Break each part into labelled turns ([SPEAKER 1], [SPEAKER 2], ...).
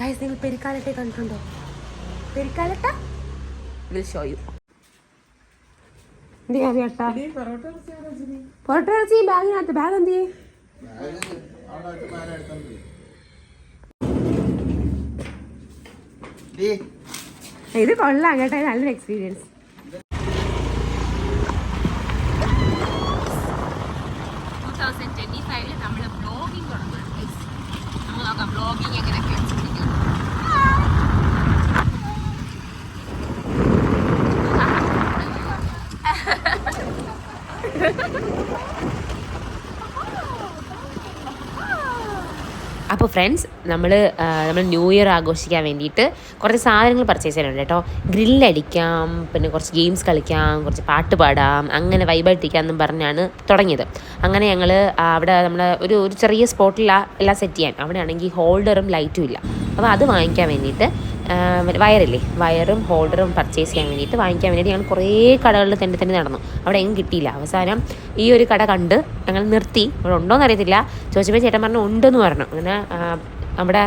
[SPEAKER 1] Guys നിങ്ങൾ പെരിക്കാലത്തെ കണ്ടിട്ടുണ്ടോ? പെരിക്കാലത്ത will show you. Parotta ഇറച്ചി ബാഗിനകത്ത്. ബാഗ് എന്ത് ചെയ്യും? ഇത് കൊള്ളാം കേട്ടോ, നല്ലൊരു എക്സ്പീരിയൻസ്. നമ്മൾ ബ്ലോഗിങ് തുടങ്ങുന്നത്. നമ്മൾ നോക്കാം ബ്ലോഗിങ് എങ്ങനെയൊക്കെ. അപ്പോൾ ഫ്രണ്ട്സ്, നമ്മൾ ന്യൂ ഇയർ ആഘോഷിക്കാൻ വേണ്ടിയിട്ട് കുറച്ച് സാധനങ്ങൾ പർച്ചേസ് ചെയ്യാനുണ്ട് കേട്ടോ. ഗ്രില്ലടിക്കാം, പിന്നെ കുറച്ച് ഗെയിംസ് കളിക്കാം, കുറച്ച് പാട്ട് പാടാം, അങ്ങനെ വൈബായിട്ടിരിക്കാമെന്നും പറഞ്ഞാണ് തുടങ്ങിയത്. അങ്ങനെ ഞങ്ങൾ അവിടെ നമ്മൾ ഒരു ചെറിയ സ്പോട്ടിലാണ് എല്ലാം സെറ്റ് ചെയ്യാൻ. അവിടെ ആണെങ്കിൽ ഹോൾഡറും ലൈറ്റും ഇല്ല. അപ്പോൾ അത് വാങ്ങിക്കാൻ വേണ്ടിയിട്ട് വയറില്ലേ, വയറും ഹോൾഡറും പർച്ചേസ് ചെയ്യാൻ വേണ്ടിയിട്ട് വാങ്ങിക്കാൻ വേണ്ടിയിട്ട് ഞങ്ങൾ കുറേ കടകളിൽ തന്നെ നടന്നു. അവിടെ എങ്ങും കിട്ടിയില്ല. അവസാനം ഈ ഒരു കട കണ്ട് ഞങ്ങൾ നിർത്തി. അവിടെ ഉണ്ടോയെന്ന് അറിയത്തില്ല. ചോദിച്ചപ്പോൾ ചേട്ടൻ പറഞ്ഞു ഉണ്ടെന്ന് പറഞ്ഞു. അങ്ങനെ അവിടെ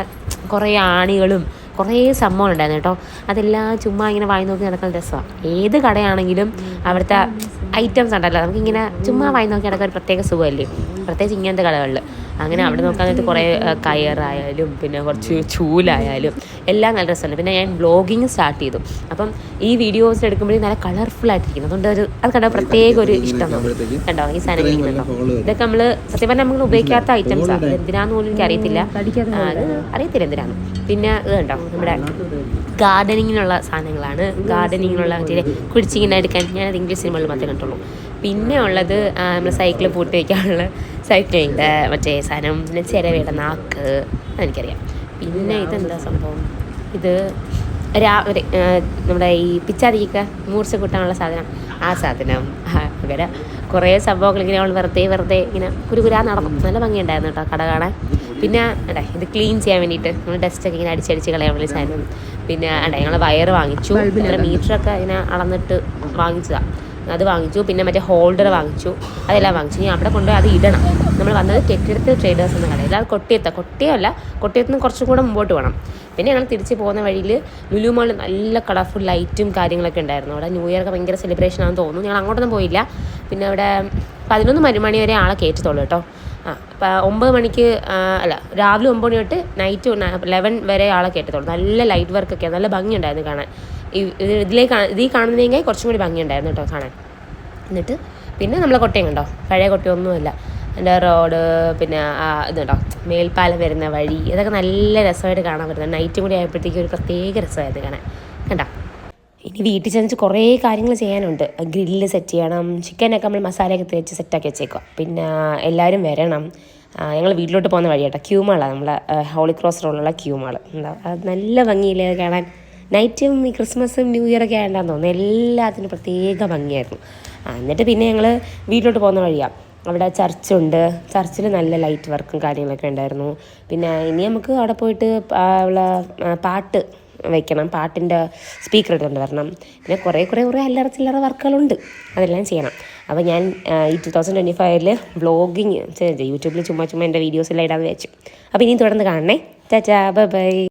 [SPEAKER 1] കുറേ ആണികളും കുറേ സംഭവങ്ങളുണ്ടായിരുന്നു കേട്ടോ. അതെല്ലാം ചുമ്മാ ഇങ്ങനെ വായി നോക്കി നടക്കുന്ന രസമാണ്. ഏത് കടയാണെങ്കിലും അവിടുത്തെ ഐറ്റംസ് ഉണ്ടല്ലോ, നമുക്കിങ്ങനെ ചുമ്മാ വായി നോക്കി നടക്കാൻ ഒരു പ്രത്യേക സുഖമല്ലേ, പ്രത്യേകിച്ച് ഇങ്ങനത്തെ കടകളിൽ. അങ്ങനെ അവിടെ നോക്കാൻ നേരത്ത് കുറേ കയറായാലും പിന്നെ കുറച്ച് ചൂലായാലും എല്ലാം നല്ല രസമുണ്ട്. പിന്നെ ഞാൻ വ്ളോഗിങ് സ്റ്റാർട്ട് ചെയ്തു. അപ്പം ഈ വീഡിയോസ് എടുക്കുമ്പോഴേ നല്ല കളർഫുള്ളായിട്ടിരിക്കുന്നു. അതുകൊണ്ട് അത് കണ്ട പ്രത്യേക ഒരു ഇഷ്ടം തോന്നും. കണ്ടോ ഈ സാധനം ഇരിക്കുന്നുണ്ടോ? ഇതൊക്കെ നമ്മൾ സത്യം പറഞ്ഞാൽ നമ്മൾ ഉപയോഗിക്കാത്ത ഐറ്റംസാണ്. എന്തിനാന്ന് പോലും എനിക്ക് അറിയത്തില്ല എന്തിനാണ്. പിന്നെ ഇത് കണ്ടോ, നമ്മുടെ ഗാർഡനിങ്ങിനുള്ള സാധനങ്ങളാണ്. ഗാർഡനിങ്ങിനുള്ള മറ്റേ കുഴിച്ചിങ്ങനെ എടുക്കാൻ ഞാനത് ഇംഗ്ലീഷ് സിനിമകളിൽ മാത്രമേ കണ്ടുള്ളൂ. പിന്നെ ഉള്ളത് നമ്മൾ സൈക്കിൾ പൂട്ടി വയ്ക്കാനുള്ള സൈക്കിളിൻ്റെ മറ്റേ സാധനം, പിന്നെ ചിരവയുടെ നാക്ക്, അതെനിക്കറിയാം. പിന്നെ ഇതെന്താ സംഭവം, ഇത് നമ്മുടെ ഈ പിച്ചാതിക്കൊക്കെ മൂർച്ച കൂട്ടാനുള്ള സാധനം, ആ സാധനം. അങ്ങനെ കുറേ സംഭവങ്ങൾ ഇങ്ങനെ അവൾ വെറുതെ ഇങ്ങനെ കുരുകുരാ നടന്നു. നല്ല ഭംഗിയുണ്ടായിരുന്നു കേട്ടോ കട കാണാൻ. പിന്നെ ഇത് ക്ലീൻ ചെയ്യാൻ വേണ്ടിയിട്ട് നമ്മൾ ഡസ്റ്റൊക്കെ ഇങ്ങനെ അടിച്ചടിച്ച് കളയാൻ വേണ്ടി സാധനം. പിന്നെ ഞങ്ങൾ വയർ വാങ്ങിച്ചു. ഇത്ര മീറ്ററൊക്കെ ഇങ്ങനെ അളന്നിട്ട് വാങ്ങിച്ചതാണ്, അത് വാങ്ങിച്ചു. പിന്നെ മറ്റേ ഹോൾഡർ വാങ്ങിച്ചു, അതെല്ലാം വാങ്ങിച്ചു. ഇനി അവിടെ കൊണ്ടുപോയി അത് ഇടണം. നമ്മൾ വന്നത് കെട്ടിടത്ത് ട്രേഡേഴ്സ് എന്ന കടയിൽ. അത് കൊട്ടിയത്തല്ല, കൊട്ടിയത്ത് നിന്ന് കുറച്ചും കൂടെ മുമ്പോട്ട് പോകണം. പിന്നെ ഞങ്ങൾ തിരിച്ച് പോകുന്ന വഴിയിൽ ലുലു മാളിൽ നല്ല കളർഫുൾ ലൈറ്റും കാര്യങ്ങളൊക്കെ ഉണ്ടായിരുന്നു. അവിടെ ന്യൂ ഇയറൊക്കെ ഭയങ്കര സെലിബ്രേഷൻ ആണെന്ന് തോന്നുന്നു. ഞങ്ങൾ അങ്ങോട്ടൊന്നും പോയില്ല. പിന്നെ അവിടെ 11 മണി വരെ ആളെ കയറ്റത്തുള്ളൂ കേട്ടോ. അപ്പം 9 മണിക്ക് രാവിലെ 9 മണി തൊട്ട് നൈറ്റ് 11 വരെ ആളെ കയറ്റത്തുള്ളൂ. നല്ല ലൈറ്റ് വർക്കൊക്കെ, നല്ല ഭംഗിയുണ്ടായിരുന്നു കാണാൻ. ഇതിൽ കാണുന്നതിനേക്കാൾ കുറച്ചും കൂടി ഭംഗിയുണ്ടായിരുന്നു കേട്ടോ കാണാൻ. എന്നിട്ട് പിന്നെ നമ്മളെ കൊട്ടയം കണ്ടോ, പഴയ കൊട്ടയൊന്നുമല്ല. എൻ്റെ റോഡ്, പിന്നെ ഇതുണ്ടോ മേൽപ്പാലം വരുന്ന വഴി, ഇതൊക്കെ നല്ല രസമായിട്ട് കാണാൻ പറ്റുന്നത്. നൈറ്റും കൂടി ആയപ്പോഴത്തേക്കും ഒരു പ്രത്യേക രസമായിരുന്നു കാണാൻ. കണ്ടോ, ഇനി വീട്ടിൽ ചെന്നിട്ട് കുറേ കാര്യങ്ങൾ ചെയ്യാനുണ്ട്. ഗ്രില്ല് സെറ്റ് ചെയ്യണം, ചിക്കനൊക്കെ നമ്മൾ മസാലയൊക്കെ തേച്ച് സെറ്റാക്കി വെച്ചേക്കുക. പിന്നെ എല്ലാവരും വരണം. ഞങ്ങൾ വീട്ടിലോട്ട് പോകുന്ന വഴി കേട്ടോ, ക്യൂ മാളാണ്, നമ്മളെ ഹോളി ക്രോസ് റോഡിലുള്ള ക്യൂ മാൾ. എന്താ അത് നല്ല ഭംഗിയില്ലേ കാണാൻ. നൈറ്റും ഈ ക്രിസ്മസും ന്യൂ ഇയറൊക്കെ ആയതാണെന്ന് തോന്നുന്നു, എല്ലാത്തിനും പ്രത്യേക ഭംഗിയായിരുന്നു. എന്നിട്ട് പിന്നെ ഞങ്ങൾ വീട്ടിലോട്ട് പോകുന്ന വഴിയാണ്. അവിടെ ചർച്ചുണ്ട്, ചർച്ചിൽ നല്ല ലൈറ്റ് വർക്കും കാര്യങ്ങളൊക്കെ ഉണ്ടായിരുന്നു. പിന്നെ ഇനി നമുക്ക് അവിടെ പോയിട്ട് ഉള്ള പാട്ട് വയ്ക്കണം, പാട്ടിൻ്റെ സ്പീക്കർ എടുത്തുകൊണ്ട് വരണം. പിന്നെ കുറേ അല്ലറ ചില്ലറ വർക്കുകളുണ്ട്, അതെല്ലാം ചെയ്യണം. അപ്പോൾ ഞാൻ ഈ 2025 വ്ളോഗിങ് യൂട്യൂബിൽ ചുമ്മാ എൻ്റെ വീഡിയോസ് എല്ലാം ഇടാമെന്ന് വെച്ചു. അപ്പോൾ ഇനിയും തുടർന്ന് കാണണേ. ടാറ്റാ, ബൈ.